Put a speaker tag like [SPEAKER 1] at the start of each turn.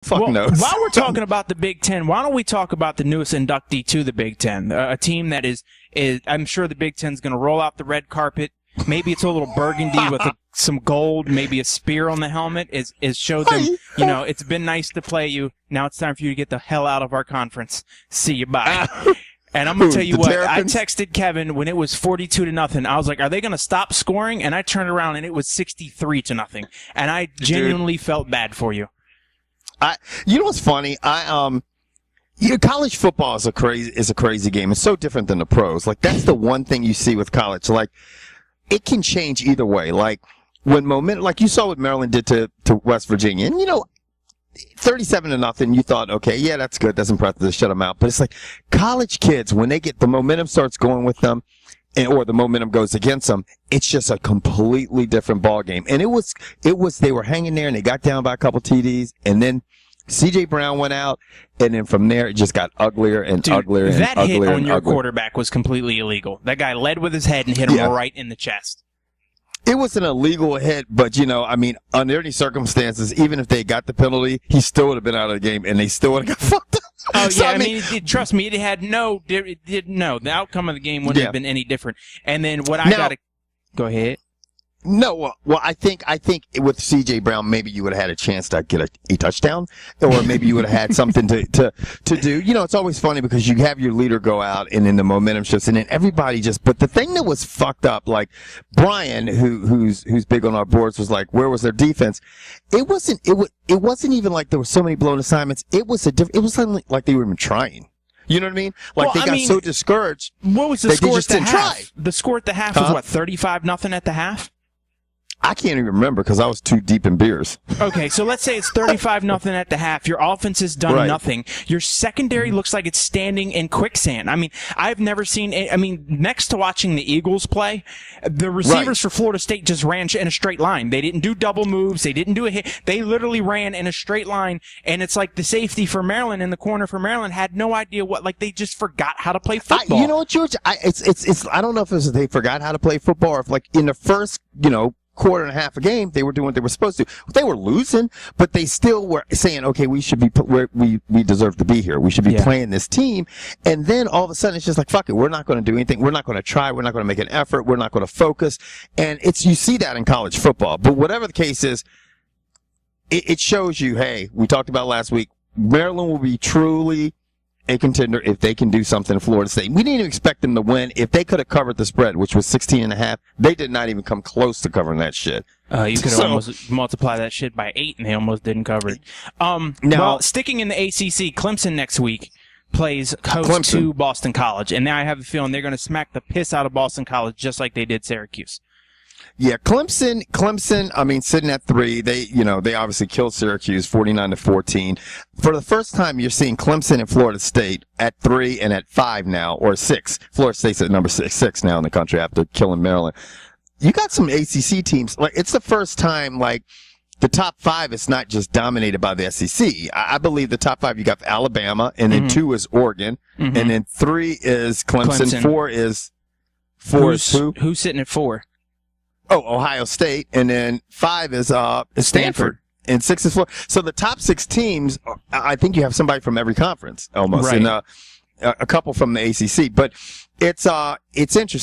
[SPEAKER 1] Fuck knows.
[SPEAKER 2] While we're talking about the Big Ten, why don't we talk about the newest inductee to the Big Ten? A team that is I'm sure the Big Ten's going to roll out the red carpet. Maybe it's a little burgundy with some gold, maybe a spear on the helmet. Is show them, it's been nice to play you. Now it's time for you to get the hell out of our conference. See you, bye. And I'm going to tell you what, Terrapins? I texted Kevin when it was 42-0. I was like, are they going to stop scoring? And I turned around and it was 63-0. And I genuinely felt bad for you.
[SPEAKER 1] You know what's funny? College football is a crazy game. It's so different than the pros. Like, that's the one thing you see with college. Like, it can change either way. Like, when momentum, like you saw what Maryland did to West Virginia, and 37-0, you thought, okay, yeah, that's good. That's impressive to shut them out. But it's like college kids, when they get the momentum starts going with them, or the momentum goes against them, it's just a completely different ball game. And it was they were hanging there and they got down by a couple TDs, and then C.J. Brown went out, and then from there it just got uglier and uglier and uglier.
[SPEAKER 2] That hit on your quarterback was completely illegal. That guy led with his head and hit him right in the chest.
[SPEAKER 1] It was an illegal hit, but, under any circumstances, even if they got the penalty, he still would have been out of the game, and they still would have got fucked up.
[SPEAKER 2] Oh, so, yeah, trust me, the outcome of the game wouldn't have been any different. And then go ahead.
[SPEAKER 1] No, well, I think with C.J. Brown, maybe you would have had a chance to get a touchdown, or maybe you would have had something to do. It's always funny because you have your leader go out, and then the momentum shifts, and then everybody but the thing that was fucked up, like Brian, who's big on our boards, was like, where was their defense? It wasn't even like there were so many blown assignments. It was like they were even trying. You know what I mean? Like, they got so discouraged.
[SPEAKER 2] What was the score at the half?
[SPEAKER 1] Try.
[SPEAKER 2] The score at the half was what, 35-0 at the half?
[SPEAKER 1] I can't even remember because I was too deep in beers.
[SPEAKER 2] Okay, so let's say it's 35-0 at the half. Your offense has done nothing. Your secondary looks like it's standing in quicksand. I mean, I've never seen next to watching the Eagles play, the receivers for Florida State just ran in a straight line. They didn't do double moves. They didn't do a hit. They literally ran in a straight line, and it's like the safety for Maryland in the corner for Maryland had no idea they just forgot how to play football.
[SPEAKER 1] You know what, George? I don't know if they forgot how to play football or if, like, in the first, quarter and a half a game, they were doing what they were supposed to. They were losing, but they still were saying, okay, we should be, we deserve to be here. We should be playing this team. And then all of a sudden it's just like, fuck it. We're not going to do anything. We're not going to try. We're not going to make an effort. We're not going to focus. And you see that in college football. But whatever the case is, it shows you, hey, we talked about last week, Maryland will be truly a contender if they can do something in Florida State. We didn't even expect them to win. If they could have covered the spread, which was 16.5, they did not even come close to covering that shit.
[SPEAKER 2] You could almost multiply that shit by 8, and they almost didn't cover it. Well, sticking in the ACC, Clemson next week plays host to Boston College, and now I have a feeling they're going to smack the piss out of Boston College just like they did Syracuse.
[SPEAKER 1] Yeah, Clemson, sitting at 3, they obviously killed Syracuse 49-14. For the first time, you're seeing Clemson and Florida State at 3 and at 5 now, or 6. Florida State's at number 6 now in the country after killing Maryland. You got some ACC teams. Like, it's the first time, like, the top 5 is not just dominated by the SEC. I believe the top 5, you got Alabama, and then 2 is Oregon, and then 3 is Clemson. 4 is who?
[SPEAKER 2] Who's sitting at 4?
[SPEAKER 1] Oh, Ohio State, and then 5 is Stanford, and 6 is Florida. So the top 6 teams, I think you have somebody from every conference almost, and a couple from the ACC. But it's interesting.